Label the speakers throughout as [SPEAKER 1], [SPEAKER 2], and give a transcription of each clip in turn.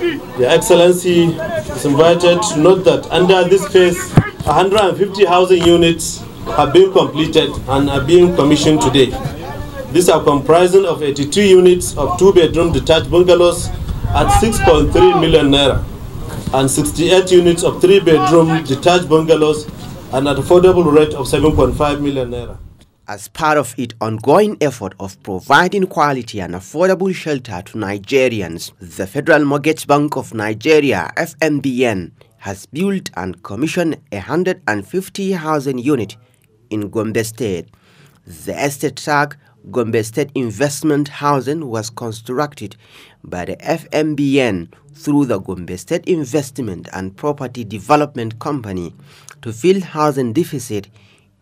[SPEAKER 1] Your Excellency is invited to note that under this phase, 150 housing units have been completed and are being commissioned today. These are comprising of 82 units of two-bedroom detached bungalows at 6.3 million naira and 68 units of three-bedroom detached bungalows and at affordable rate of 7.5 million naira.
[SPEAKER 2] As part of its ongoing effort of providing quality and affordable shelter to Nigerians, the Federal Mortgage Bank of Nigeria, FMBN, has built and commissioned 150 housing units in Gombe State. The estate track Gombe State Investment Housing was constructed by the FMBN through the Gombe State Investment and Property Development Company to fill housing deficit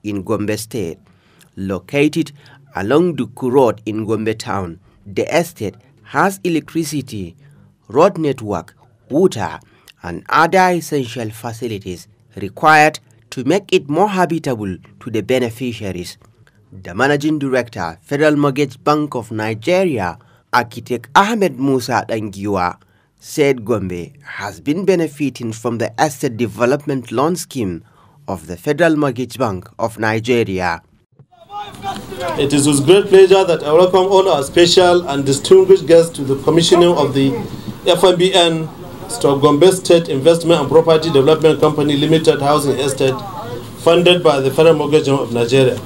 [SPEAKER 2] in Gombe State. Located along Duku Road in Gombe Town, the estate has electricity, road network, water, and other essential facilities required to make it more habitable to the beneficiaries. The Managing Director, Federal Mortgage Bank of Nigeria, Architect Ahmed Musa Dangiwa, said Gombe has been benefiting from the Estate Development Loan Scheme of the Federal Mortgage Bank of Nigeria.
[SPEAKER 1] It is with great pleasure that I welcome all our special and distinguished guests to the commissioning of the FMBN Gombe State Investment and Property Development Company Limited Housing Estate, funded by the Federal Mortgage Bank of Nigeria.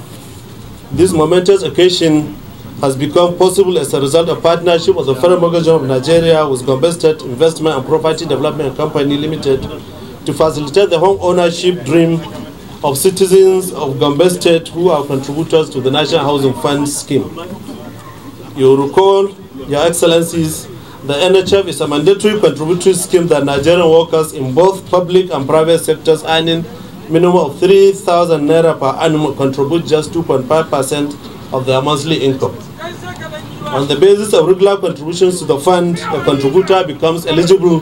[SPEAKER 1] This momentous occasion has become possible as a result of partnership of the Federal Mortgage Bank of Nigeria with Gombe State Investment and Property Development Company Limited to facilitate the home ownership dream of citizens of Gombe State who are contributors to the National Housing Fund scheme. You recall, Your Excellencies, the NHF is a mandatory contributory scheme that Nigerian workers in both public and private sectors earning minimum of 3,000 naira per annum contribute just 2.5% of their monthly income. On the basis of regular contributions to the fund, the contributor becomes eligible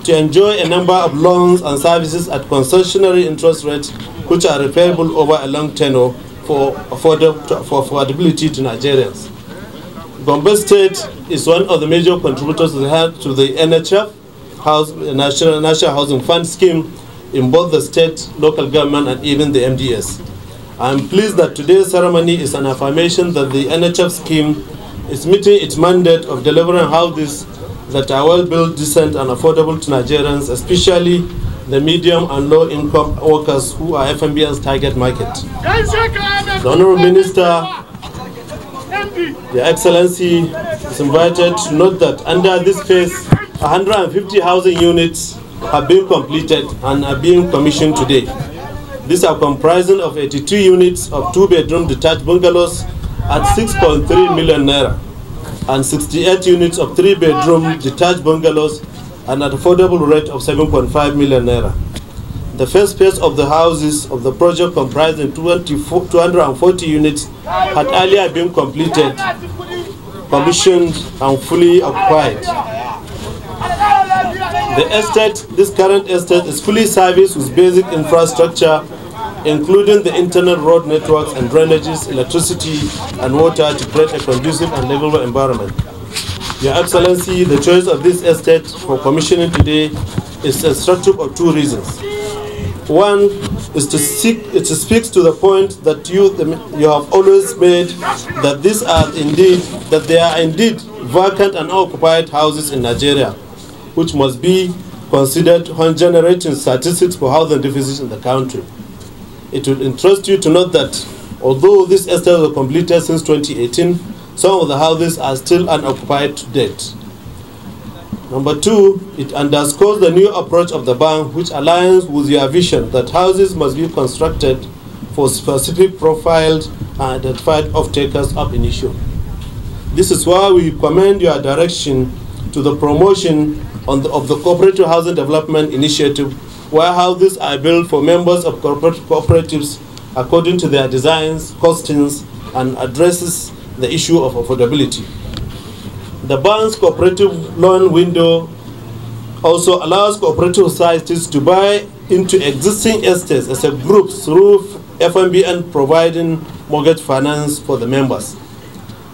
[SPEAKER 1] to enjoy a number of loans and services at concessionary interest rates which are repayable over a long tenure for affordability to Nigerians. Gombe State is one of the major contributors to the NHF, National Housing Fund scheme, in both the state, local government, and even the MDS. I am pleased that today's ceremony is an affirmation that the NHF scheme is meeting its mandate of delivering houses that are well-built, decent, and affordable to Nigerians, especially the medium and low-income workers who are FMBN's target market. The Honorable Minister, Your Excellency, is invited to note that under this phase, 150 housing units have been completed and are being commissioned today. These are comprising of 82 units of two-bedroom detached bungalows at 6.3 million naira and 68 units of three-bedroom detached bungalows and at affordable rate of 7.5 million naira. The first phase of the houses of the project, comprising 240 units, had earlier been completed, commissioned, and fully occupied. This current estate is fully serviced with basic infrastructure, including the internal road networks and drainages, electricity, and water to create a conducive and livable environment. Your Excellency, the choice of this estate for commissioning today is instructive of two reasons. One is it speaks to the point that you have always made that there are indeed vacant and unoccupied houses in Nigeria, which must be considered when generating statistics for housing deficits in the country. It would interest you to note that although this estate was completed since 2018, some of the houses are still unoccupied to date. Number two, it underscores the new approach of the bank, which aligns with your vision that houses must be constructed for specific profiled and identified off-takers ab initio. This is why we commend your direction to the promotion of the Cooperative Housing Development Initiative, where houses are built for members of cooperatives according to their designs, costings, and addresses the issue of affordability. The bank's cooperative loan window also allows cooperative societies to buy into existing estates as a group through FMBN providing mortgage finance for the members.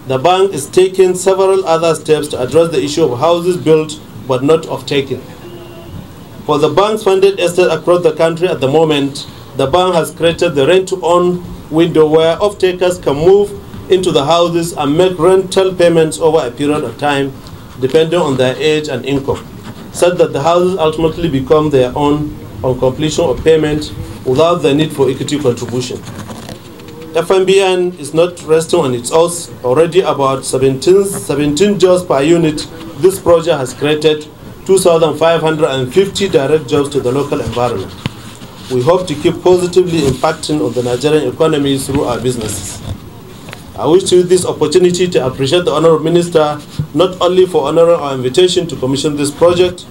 [SPEAKER 1] The bank is taking several other steps to address the issue of houses built but not of taking. For the bank's funded estates across the country at the moment, the bank has created the rent-to-own window where off-takers can move into the houses and make rental payments over a period of time depending on their age and income, such that the houses ultimately become their own on completion of payment without the need for equity contribution. FMBN is not resting on its oars. Already about 17 jobs per unit, this project has created 2,550 direct jobs to the local environment. We hope to keep positively impacting on the Nigerian economy through our businesses. I wish to use this opportunity to appreciate the Honourable Minister not only for honouring our invitation to commission this project,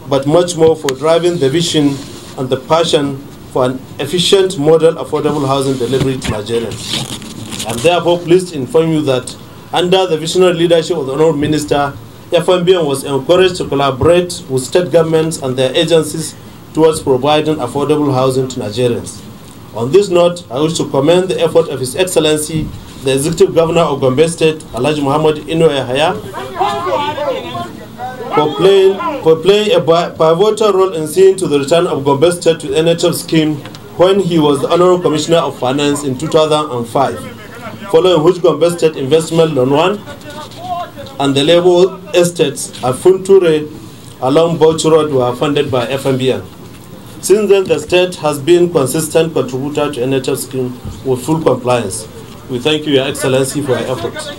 [SPEAKER 1] but much more for driving the vision and the passion for an efficient, model, affordable housing delivery to Nigerians. I am therefore pleased to inform you that under the visionary leadership of the Honourable Minister, FMBN was encouraged to collaborate with state governments and their agencies towards providing affordable housing to Nigerians. On this note, I wish to commend the effort of His Excellency, the Executive Governor of Gombe State, Alhaji Muhammad Ino Yahaya, for playing a pivotal role in seeing to the return of Gombe State to the NHF scheme when he was the Honorable Commissioner of Finance in 2005, following which Gombe State Investment Loan 1 and the Labour Estates at Funture along Bauchi Road were funded by FMBN. Since then, the state has been consistent contributor to NHF scheme with full compliance. We thank you, Your Excellency, for your efforts.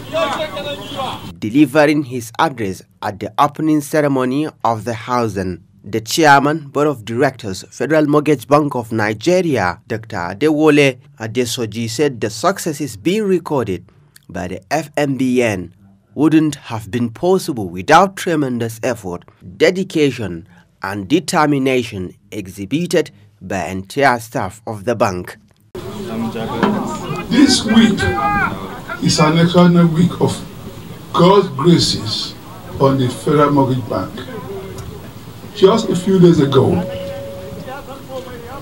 [SPEAKER 2] Delivering his address at the opening ceremony of the housing, the Chairman, Board of Directors, Federal Mortgage Bank of Nigeria, Dr. Adewole Adesoji, said the successes being recorded by the FMBN wouldn't have been possible without tremendous effort, dedication, and determination exhibited by entire staff of the bank.
[SPEAKER 3] This week is an extraordinary week of God's graces on the Federal Mortgage Bank. Just a few days ago,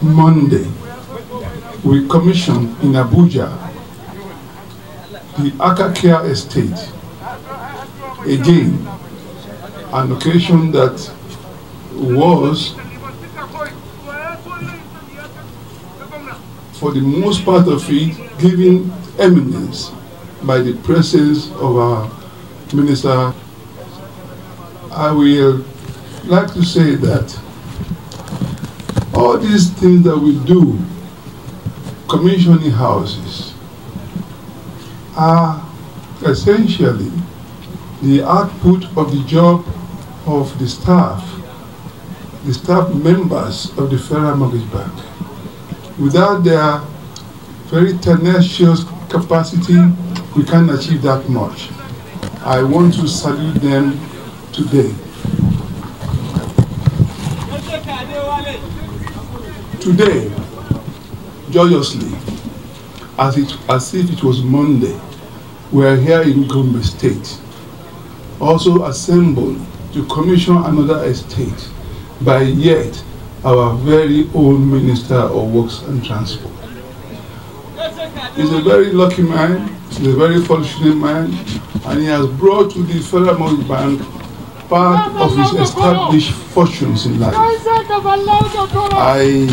[SPEAKER 3] Monday, we commissioned in Abuja the Akakia Estate. Again, an occasion that was, for the most part of it, given eminence by the presence of our minister. I will like to say that all these things that we do, commissioning houses, are essentially the output of the job of the staff members of the Federal Mortgage Bank. Without their very tenacious capacity, we can't achieve that much. I want to salute them today. Today, joyously, as if it was Monday, we are here in Gombe State, also assembled to commission another estate by yet our very own Minister of Works and Transport. He's a very lucky man, he's a very fortunate man, and he has brought to the Federal Mortgage Bank part of his established fortunes in life. I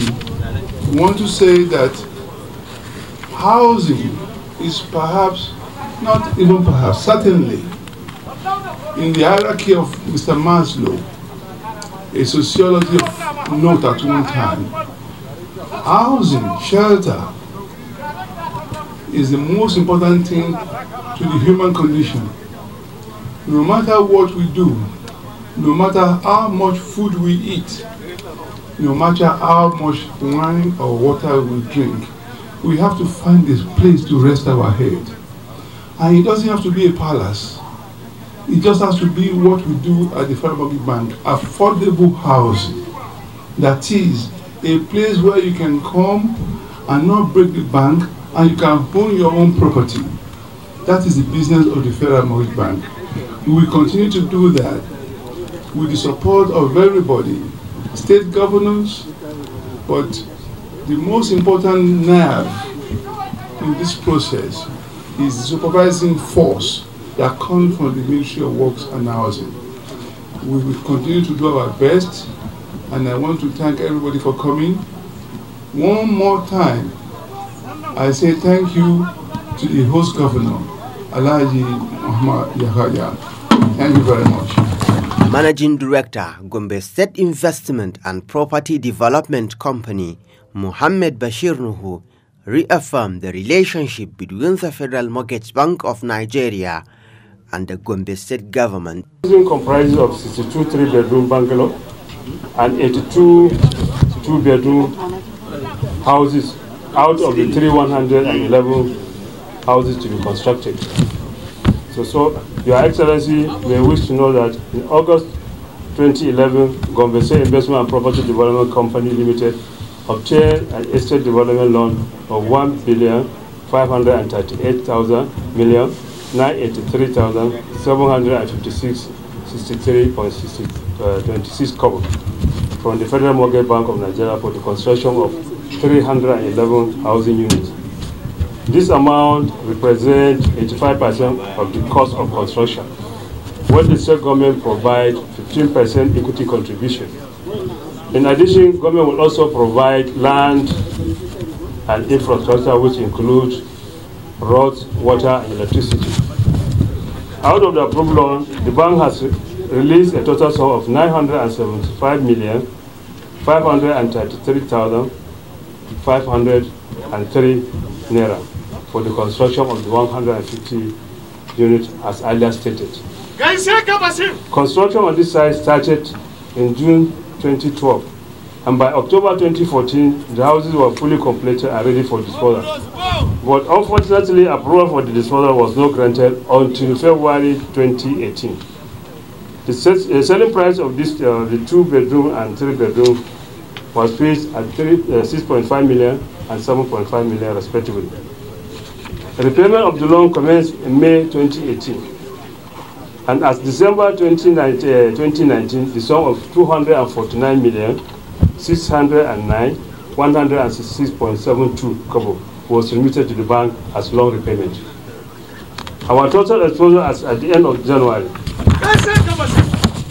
[SPEAKER 3] want to say that housing is perhaps, not even perhaps, certainly, in the hierarchy of Mr. Maslow, a sociology of note at one time, housing, shelter, is the most important thing to the human condition. No matter what we do, no matter how much food we eat, no matter how much wine or water we drink, we have to find this place to rest our head. And it doesn't have to be a palace. It just has to be what we do at the Federal Mortgage Bank, affordable housing. That is, a place where you can come and not break the bank, and you can own your own property. That is the business of the Federal Mortgage Bank. We will continue to do that with the support of everybody, state governors, but the most important nerve in this process is the supervising force that comes from the Ministry of Works and Housing. We will continue to do our best, and I want to thank everybody for coming. One more time, I say thank you to the host governor, Alhaji Muhammad Yahya. Thank you very much.
[SPEAKER 2] Managing Director, Gombe State Investment and Property Development Company, Mohammed Bashir Nuhu, reaffirmed the relationship between the Federal Mortgage Bank of Nigeria and the Gombe State government.
[SPEAKER 4] It comprises of 62 three-bedroom bungalow and 82 two-bedroom houses out of the 111 houses to be constructed. So Your Excellency may wish to know that in August 2011, Gombe State Investment and Property Development Company Limited obtained an estate development loan of 1,538,983,756.63.26 kobo from the Federal Mortgage Bank of Nigeria for the construction of 311 housing units. This amount represents 85% of the cost of construction, when the state government provides 15% equity contribution. In addition, government will also provide land and infrastructure, which includes roads, water, and electricity. Out of the approved loan, the bank has released a total sum of 975,533,503 naira for the construction of the 150 units as earlier stated. Construction on this site started in June 2012, and by October 2014, the houses were fully completed and ready for disposal. But unfortunately, approval for the disposal was not granted until February 2018. The selling price of this, the 2-bedroom and 3-bedroom was fixed at 6.5 million and 7.5 million respectively. The repayment of the loan commenced in May 2018. And as December 2019, the sum of 240,609,166.72 kobo was remitted to the bank as loan repayment. Our total exposure as at the end of January,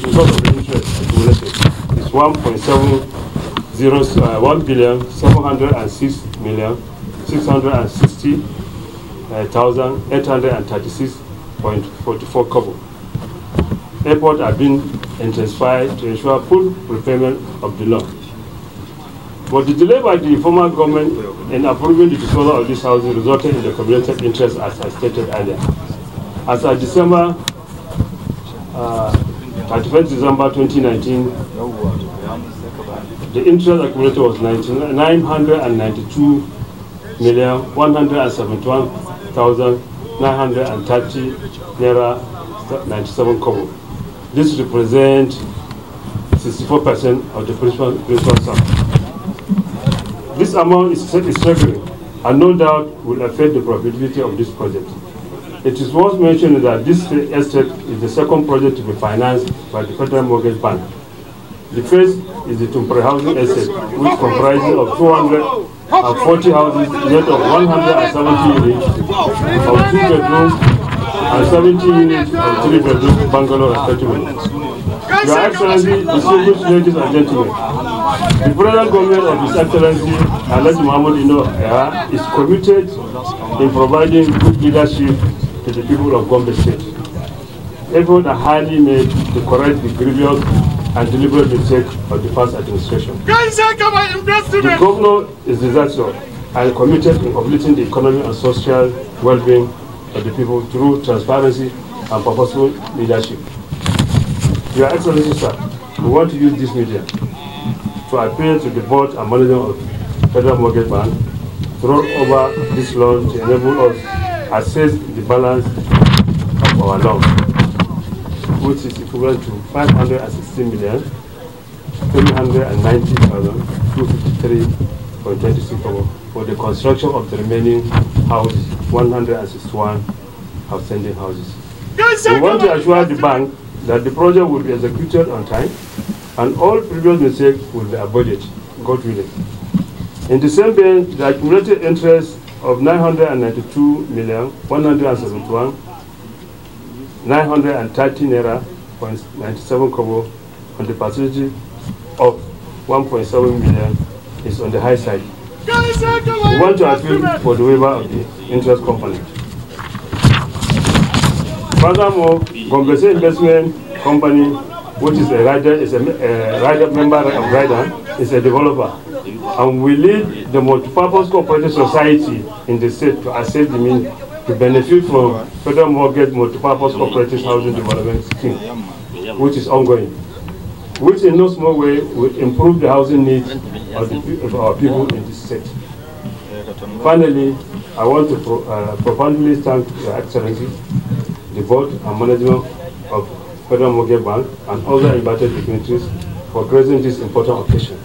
[SPEAKER 4] because of the interest accumulated, is 1,760,836.44 kobo. Efforts have been intensified to ensure full repayment of the loan. But the delay by the former government in approving the disposal of this housing resulted in the accumulated interest as I stated earlier. As of December 31st December 2019, the interest accumulated was 992,171,930 naira 97 kobo. This represents 64% of the principal sum. This amount is staggering and no doubt will affect the profitability of this project. It is worth mentioning that this estate is the second project to be financed by the Federal Mortgage Bank. The first is the Tumpre Housing Estate, which comprises of 240 houses made of 170 units of 2-bedroom and 70 units of 3-bedroom bungalow respectively. Your Excellency, distinguished ladies and gentlemen, the federal government of His Excellency Alhaji Muhammad is committed in providing good leadership to the people of Gombe State. Efforts are highly made to correct the grievous and deliberate mistake of the past administration. The governor is disastrous and committed in completing the economic and social well-being of the people through transparency and purposeful leadership. Your Excellency, sir, we want to use this media to appeal to the board and management of Federal Mortgage Bank to roll over this loan to enable us assess the balance of our loan, which is equivalent to 516,390,253.26 for the construction of the remaining houses, 161 outstanding houses. We want to assure the bank that the project will be executed on time and all previous mistakes will be avoided, God willing. In the same vein, the accumulated interest of 992,171,930 naira 1.97 kobo on the facility of 1.7 million is on the high side. We want to appeal for the waiver of the interest component. Furthermore, Gombe State Investment Company, which is a rider member of rider, is a developer, and we lead the multipurpose cooperative society in the state to assess the means to benefit from federal mortgage multipurpose cooperative housing development scheme, which is ongoing, which in no small way will improve the housing needs of our people in this state. Finally, I want to profoundly thank Your Excellency, the board and management of Federal Mortgage Bank and other invited dignitaries for gracing this important occasion.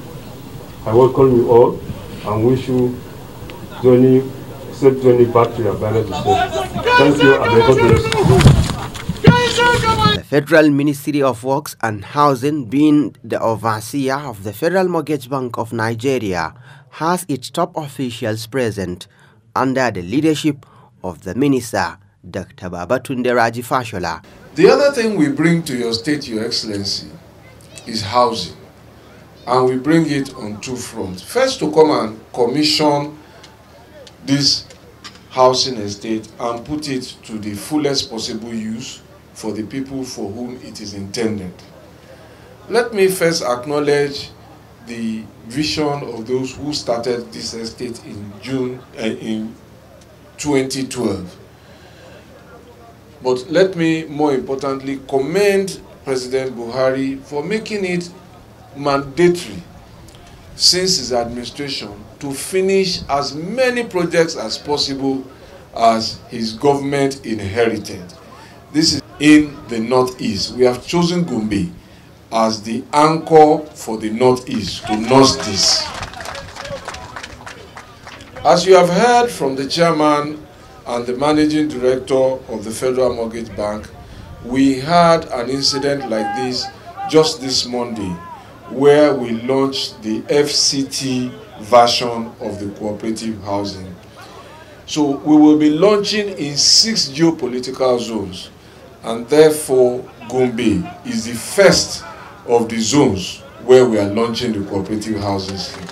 [SPEAKER 4] I welcome you all and wish you safe journey back to your beloved state. Thank you and God bless.
[SPEAKER 2] The Federal Ministry of Works and Housing, being the overseer of the Federal Mortgage Bank of Nigeria, has its top officials present under the leadership of the Minister, Dr. Babatunde Raji Fashola.
[SPEAKER 5] The other thing we bring to your state, Your Excellency, is housing. And we bring it on two fronts. First, to come and commission this housing estate and put it to the fullest possible use for the people for whom it is intended. Let me first acknowledge the vision of those who started this estate in June in 2012. But let me more importantly commend President Buhari for making it mandatory since his administration to finish as many projects as possible as his government inherited. This is in the Northeast. We have chosen Gombe as the anchor for the Northeast to nurse this. As you have heard from the chairman and the managing director of the Federal Mortgage Bank, we had an incident like this just this Monday, where we launched the FCT version of the cooperative housing. So we will be launching in 6 geopolitical zones, and therefore Gombe is the first of the zones where we are launching the cooperative housing scheme.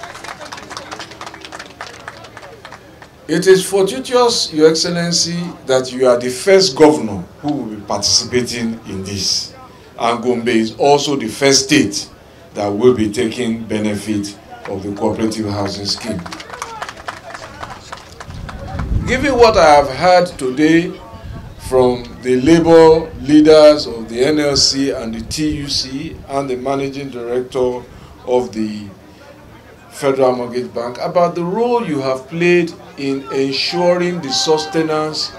[SPEAKER 5] It is fortuitous, Your Excellency, that you are the first governor who will be participating in this, and Gombe is also the first state that will be taking benefit of the cooperative housing scheme. Given what I have heard today from the labor leaders of the NLC and the TUC and the managing director of the Federal Mortgage Bank about the role you have played in ensuring the sustenance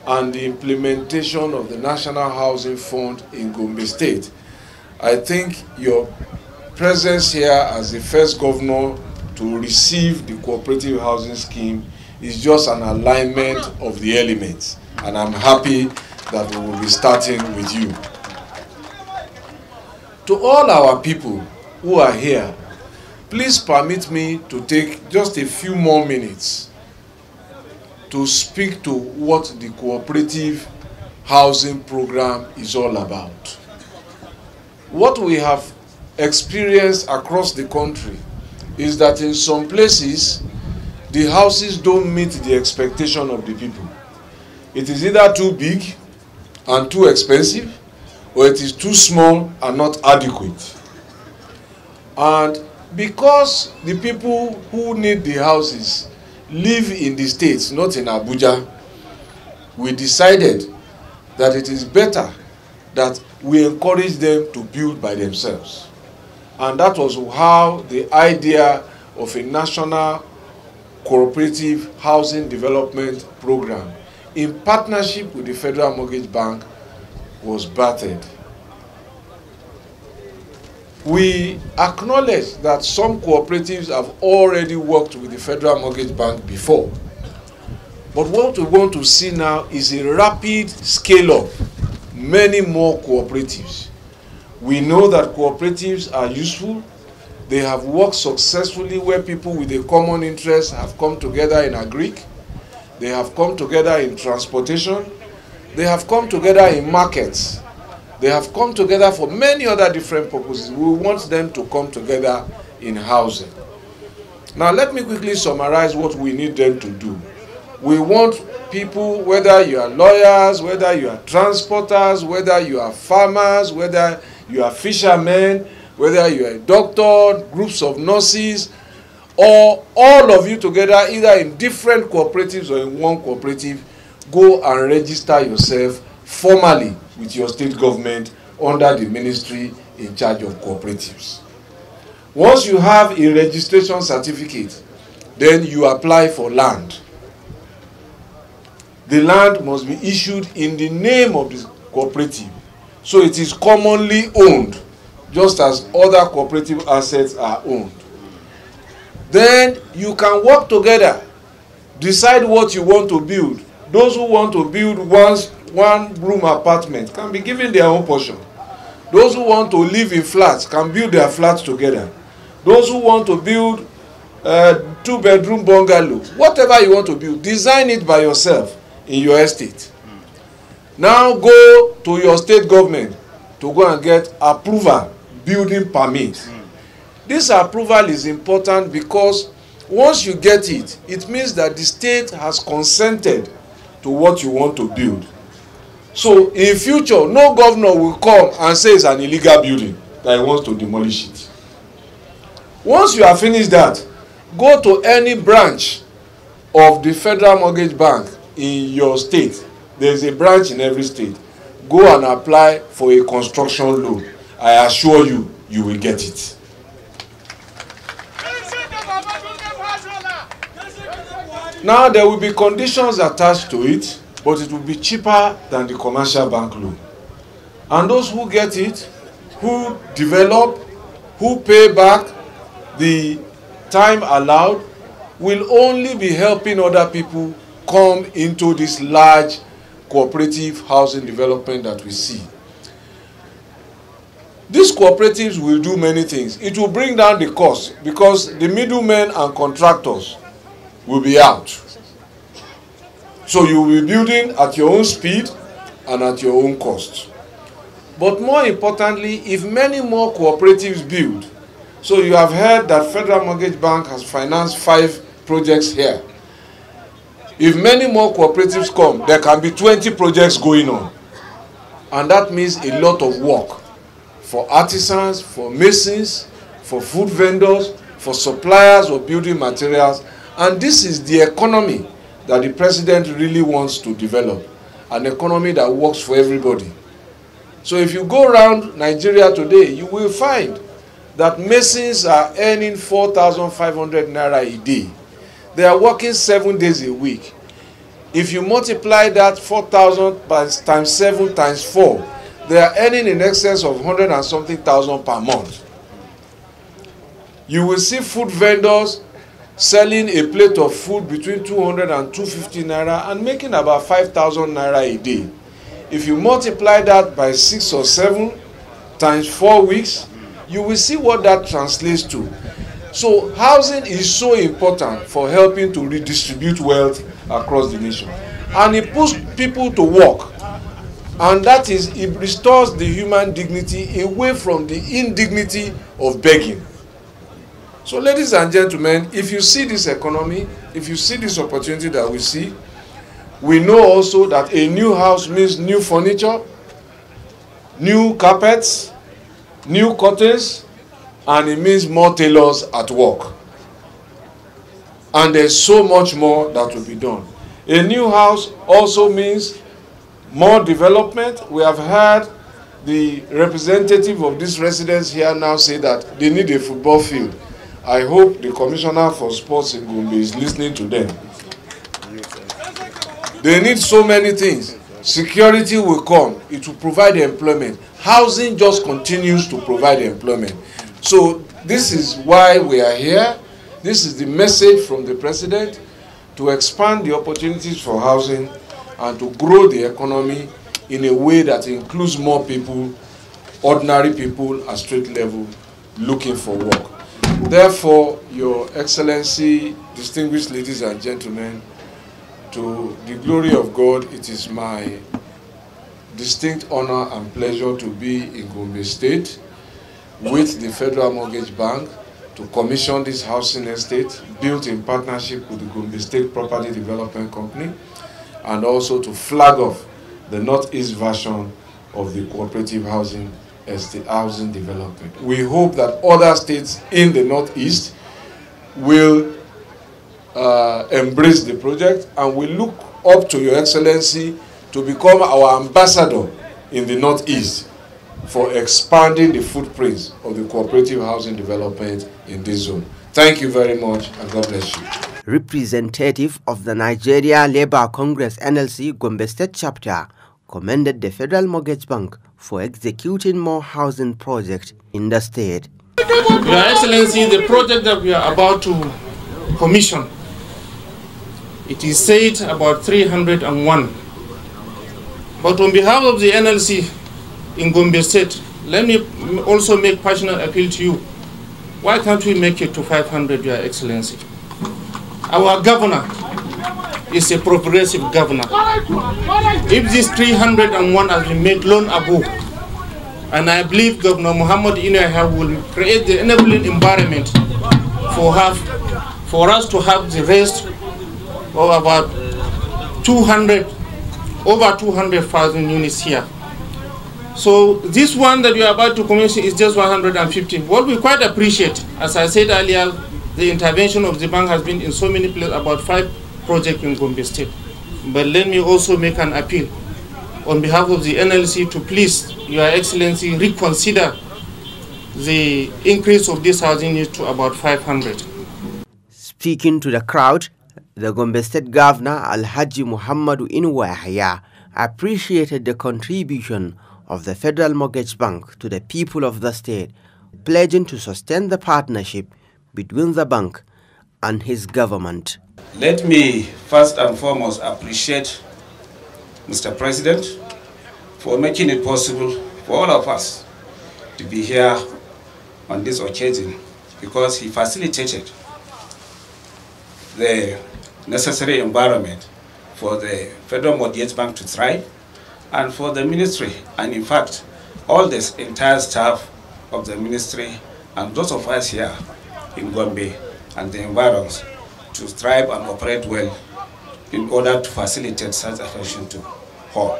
[SPEAKER 5] and the implementation of the National Housing Fund in Gombe State, I think your presence here as the first governor to receive the cooperative housing scheme is just an alignment of the elements, and I'm happy that we will be starting with you. To all our people who are here, please permit me to take just a few more minutes to speak to what the cooperative housing program is all about. What we have experienced across the country is that in some places the houses don't meet the expectation of the people. It is either too big and too expensive, or it is too small and not adequate. And because the people who need the houses live in the states, not in Abuja, we decided that it is better that we encourage them to build by themselves. And that was how the idea of a national cooperative housing development program in partnership with the Federal Mortgage Bank was birthed. We acknowledge that some cooperatives have already worked with the Federal Mortgage Bank before. But what we want to see now is a rapid scale-up, many more cooperatives. We know that cooperatives are useful. They have worked successfully where people with a common interest have come together in agric. They have come together in transportation. They have come together in markets. They have come together for many other different purposes. We want them to come together in housing. Now, let me quickly summarize what we need them to do. We want people, whether you are lawyers, whether you are transporters, whether you are farmers, whether you are fishermen, whether you are a doctor, groups of nurses, or all of you together, either in different cooperatives or in one cooperative, go and register yourself formally with your state government under the ministry in charge of cooperatives. Once you have a registration certificate, then you apply for land. The land must be issued in the name of the cooperative, so it is commonly owned, just as other cooperative assets are owned. Then you can work together, decide what you want to build. Those who want to build one-room apartment can be given their own portion. Those who want to live in flats can build their flats together. Those who want to build two-bedroom bungalow, whatever you want to build, design it by yourself in your estate. Now go to your state government to go and get approval, building permit. This approval is important because once you get it, it means that the state has consented to what you want to build. So in future, no governor will come and say it's an illegal building that he wants to demolish it. Once you have finished that, go to any branch of the Federal Mortgage Bank in your state. There is a branch in every state. Go and apply for a construction loan. I assure you, you will get it. Now there will be conditions attached to it, but it will be cheaper than the commercial bank loan. And those who get it, who develop, who pay back the time allowed, will only be helping other people come into this large cooperative housing development that we see. These cooperatives will do many things. It will bring down the cost because the middlemen and contractors will be out. So you will be building at your own speed and at your own cost. But more importantly, if many more cooperatives build, so you have heard that Federal Mortgage Bank has financed 5 projects here. If many more cooperatives come, there can be 20 projects going on. And that means a lot of work for artisans, for masons, for food vendors, for suppliers of building materials. And this is the economy that the president really wants to develop, an economy that works for everybody. So if you go around Nigeria today, you will find that masons are earning 4,500 naira a day. They are working 7 days a week. If you multiply that 4,000 times 7 times 4, they are earning in excess of 100 and something thousand per month. You will see food vendors selling a plate of food between 200 and 250 naira and making about 5,000 naira a day. If you multiply that by 6 or 7 times 4 weeks, you will see what that translates to. So housing is so important for helping to redistribute wealth across the nation. And it puts people to work. And that is, it restores the human dignity away from the indignity of begging. So ladies and gentlemen, if you see this economy, if you see this opportunity that we see, we know also that a new house means new furniture, new carpets, new curtains, and it means more tailors at work. And there's so much more that will be done. A new house also means more development. We have heard the representative of this residence here now say that they need a football field. I hope the Commissioner for Sports in Gombe is listening to them. They need so many things. Security will come. It will provide employment. Housing just continues to provide employment. So this is why we are here. This is the message from the President to expand the opportunities for housing and to grow the economy in a way that includes more people, ordinary people at street level, looking for work. Therefore, Your Excellency, distinguished ladies and gentlemen, to the glory of God, it is my distinct honor and pleasure to be in Gombe State with the Federal Mortgage Bank to commission this housing estate built in partnership with the Gombe State Property Development Company, and also to flag off the Northeast version of the cooperative housing development. We hope that other states in the Northeast will embrace the project, and we look up to Your Excellency to become our ambassador in the Northeast for expanding the footprints of the cooperative housing development in this zone. Thank you very much, and God bless you.
[SPEAKER 2] Representative of the Nigeria Labour Congress NLC Gombe State chapter commended the Federal Mortgage Bank for executing more housing projects in the state.
[SPEAKER 6] Your Excellency, the project that we are about to commission, it is said about 301. But on behalf of the NLC in Gombe State, let me also make personal appeal to you. Why can't we make it to 500, Your Excellency? Our governor is a progressive governor. If this 301 has been made long ago, and I believe Governor Muhammad Inuaha will create the enabling environment for us to have the rest of about over 200,000 units here. So this one that we are about to commission is just 150. What we quite appreciate, as I said earlier, the intervention of the bank has been in so many places, about 5 projects in Gombe State. But let me also make an appeal on behalf of the NLC to please, Your Excellency, reconsider the increase of this housing unit to about 500.
[SPEAKER 2] Speaking to the crowd, the Gombe State Governor Alhaji Muhammadu Inuaha appreciated the contribution of the Federal Mortgage Bank to the people of the state, pledging to sustain the partnership between the bank and his government.
[SPEAKER 7] Let me first and foremost appreciate Mr. President for making it possible for all of us to be here on this occasion, because he facilitated the necessary environment for the Federal Mortgage Bank to thrive, and for the ministry, and in fact, all this entire staff of the ministry and those of us here in Gombe and the environs to thrive and operate well in order to facilitate such affection to all.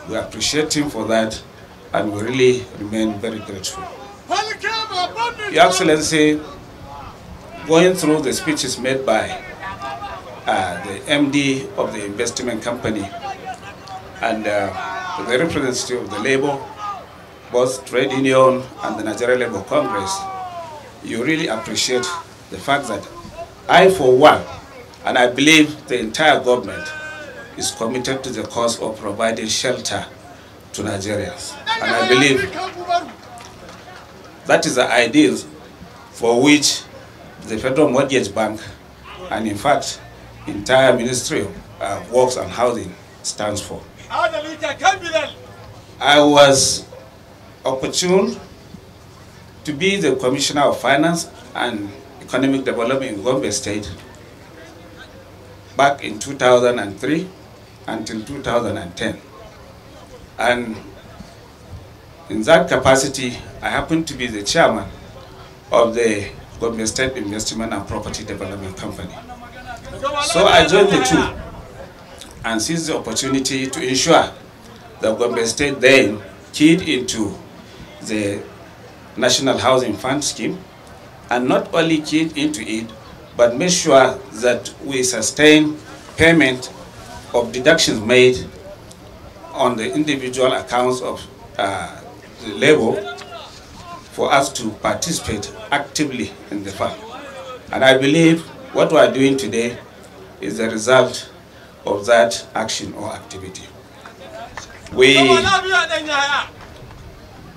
[SPEAKER 7] We appreciate him for that, and we really remain very grateful. Your Excellency, going through the speeches made by the MD of the investment company and the representative of the labor, both trade union and the Nigeria Labour Congress, you really appreciate the fact that I, for one, and I believe the entire government, is committed to the cause of providing shelter to Nigerians. And I believe that is the ideal for which the Federal Mortgage Bank and, in fact, entire Ministry of Works and Housing stands for. I was opportune to be the Commissioner of Finance and Economic Development in Gombe State back in 2003 until 2010. And in that capacity, I happened to be the chairman of the Gombe State Investment and Property Development Company. So I joined the two and seized the opportunity to ensure that Gombe State then keyed into the National Housing Fund scheme, and not only keyed into it, but made sure that we sustain payment of deductions made on the individual accounts of the labor for us to participate actively in the fund. And I believe what we are doing today is the result of that action or activity.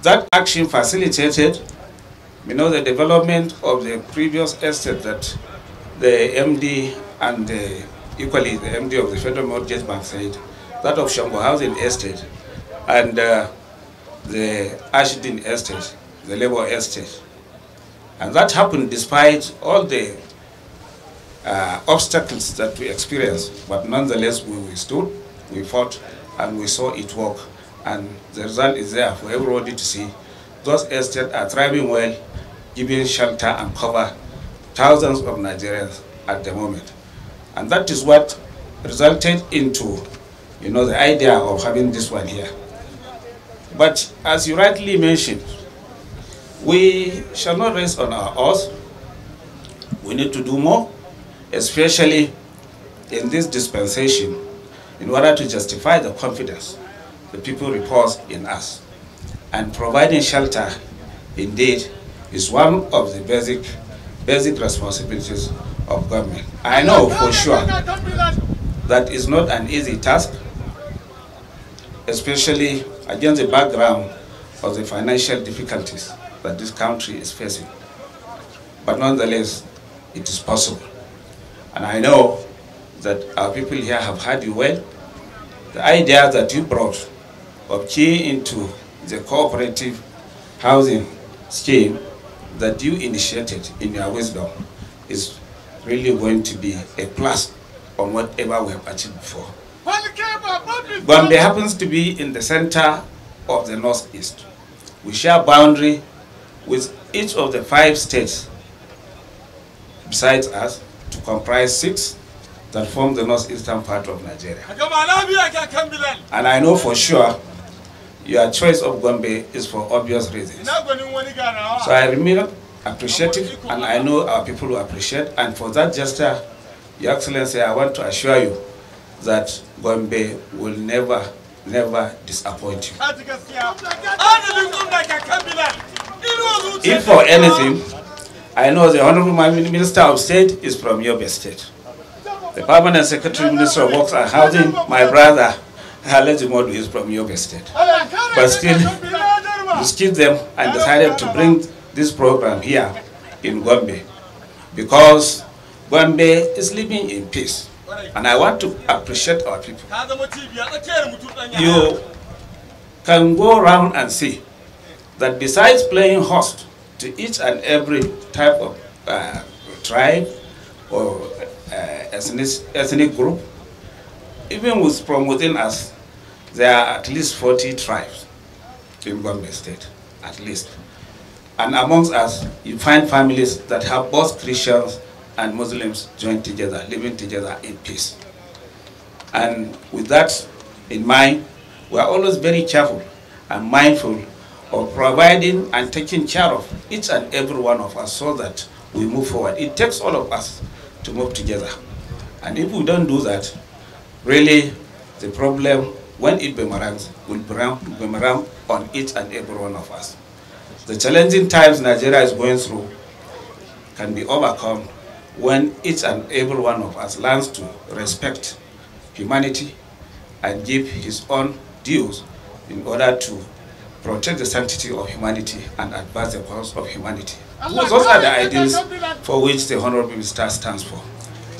[SPEAKER 7] That action facilitated, the development of the previous estate that the MD and equally the MD of the Federal Mortgage Bank said, that of Shango Housing Estate and the Ashton Estate, the Labour Estate. And that happened despite all the obstacles that we experienced, but nonetheless we stood, we fought, and we saw it work, and the result is there for everybody to see. Those estates are thriving well, giving shelter and cover thousands of Nigerians at the moment. And that is what resulted into, the idea of having this one here. But as you rightly mentioned, we shall not rest on our oars. We need to do more, especially in this dispensation, in order to justify the confidence the people repose in us. And providing shelter, indeed, is one of the basic responsibilities of government. I know for sure that is not an easy task, especially against the background of the financial difficulties that this country is facing. But nonetheless, it is possible. And I know that our people here have heard you well. The idea that you brought of key into the cooperative housing scheme that you initiated in your wisdom is really going to be a plus on whatever we have achieved before. Gombe happens to be in the center of the northeast. We share boundary with each of the 5 states besides us to comprise 6 that form the northeastern part of Nigeria. And I know for sure your choice of Gombe is for obvious reasons. So I remain appreciative, and I know our people will appreciate. And for that gesture, Your Excellency, I want to assure you that Gombe will never disappoint you. If for anything, I know the Honorable Minister of State is from Gombe State. The Permanent Secretary Minister of Works and Housing, my brother, Haleji Modu, is from Gombe State. But still, we skipped them and decided to bring this program here in Gombe because Gombe is living in peace. And I want to appreciate our people. You can go around and see that besides playing host to each and every type of tribe or ethnic group, even from within us, there are at least 40 tribes in Gombe State, at least. And amongst us, you find families that have both Christians and Muslims joined together, living together in peace. And with that in mind, we are always very careful and mindful of providing and taking care of each and every one of us so that we move forward. It takes all of us to move together. And if we don't do that, really the problem, when it boomerangs, will boomerang on each and every one of us. The challenging times Nigeria is going through can be overcome when each and every one of us learns to respect humanity and give his own dues in order to protect the sanctity of humanity and advance the cause of humanity. Those are the ideals for which the Honorable Minister stands for.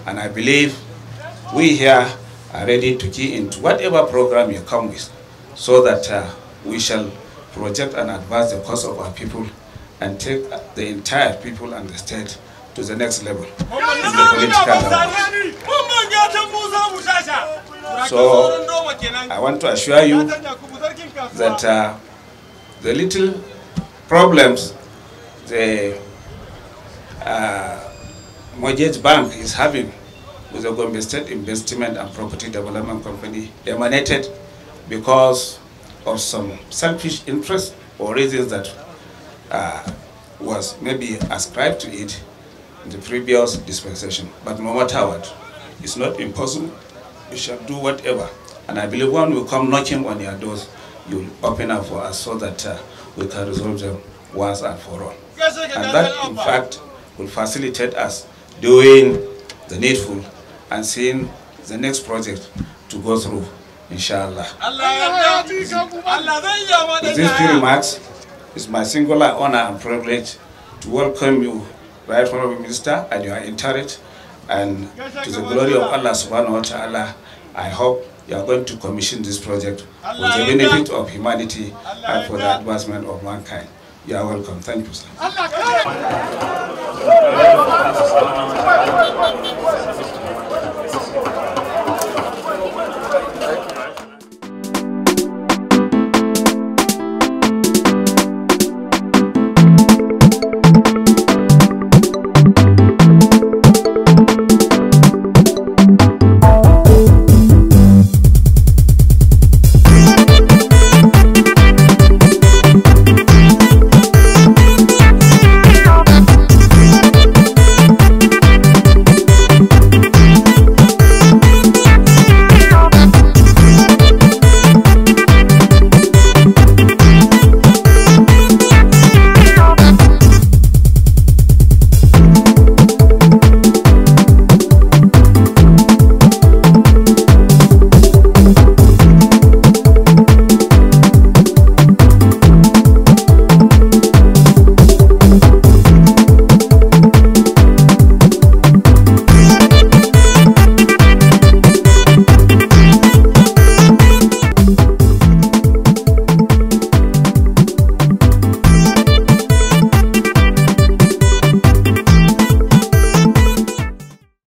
[SPEAKER 7] And I believe we here are ready to key into whatever program you come with so that we shall project and advance the cause of our people and take the entire people and the state to the next level in the political level. So I want to assure you that the little problems the mortgage bank is having with the Gombe State Investment and Property Development Company emanated because of some selfish interest or reasons that was maybe ascribed to it in the previous dispensation. But no matter what, it's not impossible. We shall do whatever. And I believe when we come knocking on your doors, you'll open up for us so that we can resolve them once and for all. And that, in fact, will facilitate us doing the needful and seeing the next project to go through, inshallah. With these few remarks, it's my singular honor and privilege to welcome you, Right Honorable Minister, and your entourage, and to the glory of Allah subhanahu wa ta'ala, I hope you are going to commission this project for the benefit of humanity and for the advancement of mankind. You are welcome. Thank you, sir.